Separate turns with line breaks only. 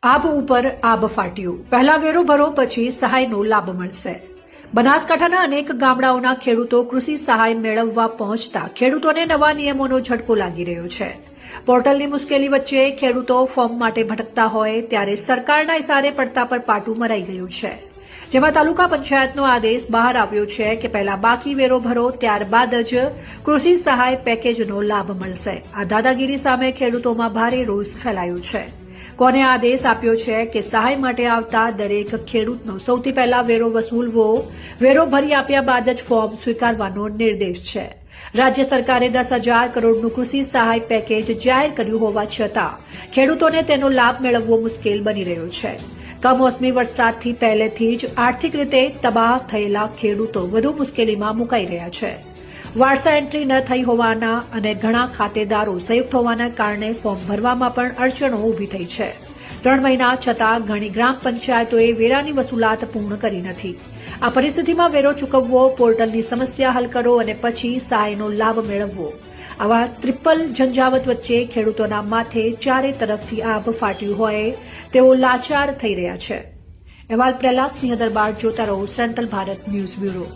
આબ ઉપર આબ ફાટ્યું. પહેલા વેરો ભરો પછી સહાયનો લાભ મળશે. બનાસકાંઠાના અનેક ગામડાઓના ખેડૂતો કૃષિ સહાય મેળવવા પહોંચતા ખેડૂતોને નવા નિયમોનો ઝટકો લાગી રહ્યો છે. પોર્ટલની મુશ્કેલી વચ્ચે ખેડૂતો ફોર્મ માટે ભટકતા હોય ત્યારે સરકારના ઇશારે પડતા પર પાટું મરાઈ ગયું છે. જેમાં તાલુકા પંચાયતનો આદેશ બહાર આવ્યો છે કે પહેલા બાકી વેરો ભરો, ત્યારબાદ જ કૃષિ સહાય પેકેજનો લાભ મળશે. આ દાદાગીરી સામે ખેડૂતોમાં ભારે રોષ ફેલાયો છે. કોને આદેશ આપ્યો છે કે સહાય માટે આવતા દરેક ખેડૂતનો સૌથી પહેલા વેરો વસૂલવો, વેરો ભરી આપ્યા બાદ જ ફોર્મ સ્વીકારવાનો નિર્દેશ છે. રાજ્ય સરકારે 10,000 કરોડનું કૃષિ સહાય પેકેજ જાહેર કર્યું હોવા છતાં ખેડૂતોને તેનો લાભ મેળવવો મુશ્કેલ બની રહ્યો છે. કમોસમી વરસાદથી પહેલેથી જ આર્થિક રીતે તબાહ થયેલા ખેડૂતો વધુ મુશ્કેલીમાં મુકાઈ રહ્યા છે. વારસા એન્ટ્રી ન થઈ હોવાના અને ઘણા ખાતેદારો સંયુક્ત હોવાના કારણે ફોર્મ ભરવામાં પણ અડચણો ઊભી થઈ છે. 3 મહિના છતાં ઘણી ગ્રામ પંચાયતોએ વેરાની વસૂલાત પૂર્ણ કરી નથી. આ પરિસ્થિતિમાં વેરો ચૂકવવો, પોર્ટલની સમસ્યા હલ કરો અને પછી સહાયનો લાભ મેળવવો, આવા ટ્રિપલ ઝંઝાવત વચ્ચે ખેડૂતોના માથે ચારે તરફથી આભ ફાટ્યું હોય તેઓ લાચાર થઈ રહ્યા છે. અહેવાલ પ્રહલાદ સિંહ દરબાર. જોતા રહો સેન્ટ્રલ ભારત ન્યૂઝ બ્યુરો.